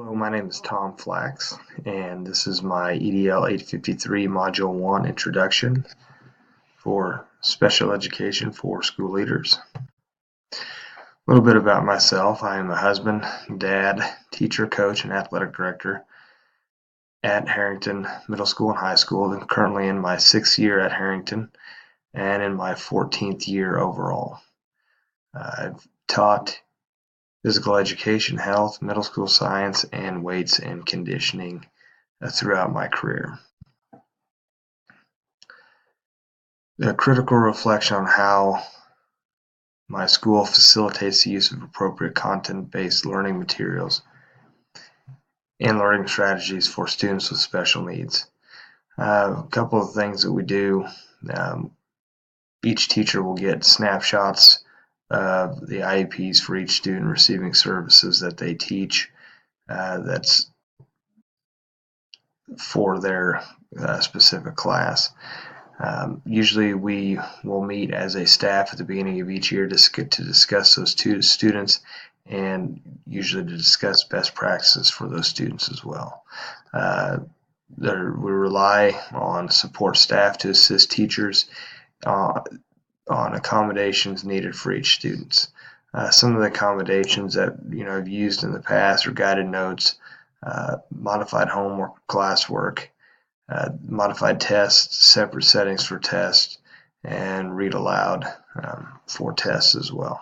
Hello, my name is Tom Flax, and this is my EDL 853 Module 1 Introduction for Special Education for School Leaders. A little bit about myself. I am a husband, dad, teacher, coach, and athletic director at Harrington Middle School and High School. I'm currently in my 6th year at Harrington and in my 14th year overall. I've taught physical education, health, middle school science, and weights and conditioning throughout my career. A critical reflection on how my school facilitates the use of appropriate content-based learning materials and learning strategies for students with special needs. A couple of things that we do. Each teacher will get snapshots of the IEPs for each student receiving services that they teach. That's for their specific class. Usually we will meet as a staff at the beginning of each year to discuss those two students and usually to discuss best practices for those students as well. We rely on support staff to assist teachers on accommodations needed for each student. Some of the accommodations that I've used in the past are guided notes, modified homework, classwork, modified tests, separate settings for tests, and read aloud for tests as well.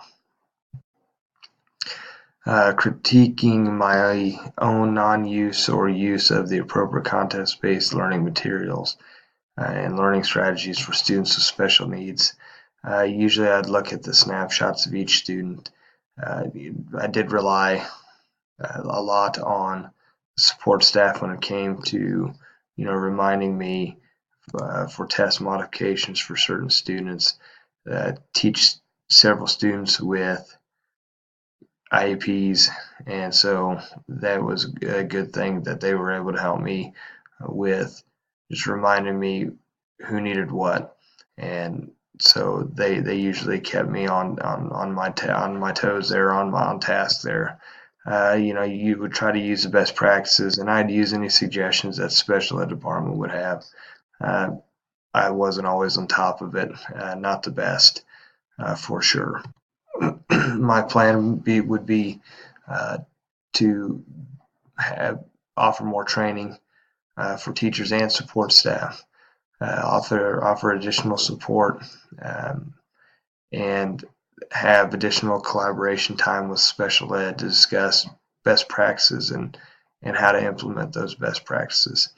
Critiquing my own non-use or use of the appropriate content-based learning materials and learning strategies for students with special needs. Usually I'd look at the snapshots of each student. I did rely a lot on support staff when it came to reminding me for test modifications for certain students. Teach several students with IEPs, and so that was a good thing that they were able to help me with just reminding me who needed what, and so they usually kept me on my toes there, on task there. You would try to use the best practices, and I'd use any suggestions that special ed department would have. I wasn't always on top of it, not the best, for sure. My plan would be to offer more training for teachers and support staff, offer additional support, and have additional collaboration time with special ed to discuss best practices and how to implement those best practices.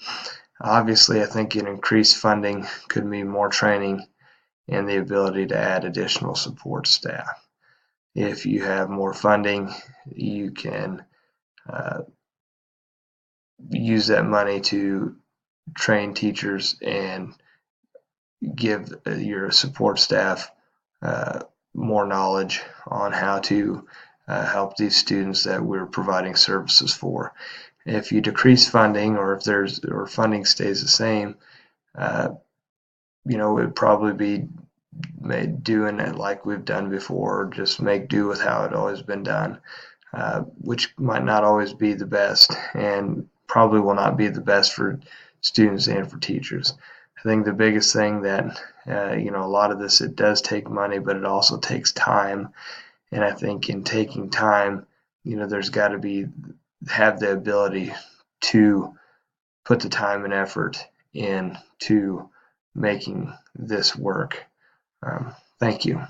Obviously, I think an increased funding could mean more training and the ability to add additional support staff. If you have more funding, you can use that money to train teachers and give your support staff more knowledge on how to help these students that we're providing services for. If you decrease funding, or if funding stays the same, it would probably be doing it like we've done before, or just make do with how it always been done, which might not always be the best, and probably will not be the best for students and for teachers. I think the biggest thing that a lot of this, it does take money, but it also takes time, and I think in taking time, there's got to have the ability to put the time and effort into making this work. Thank you.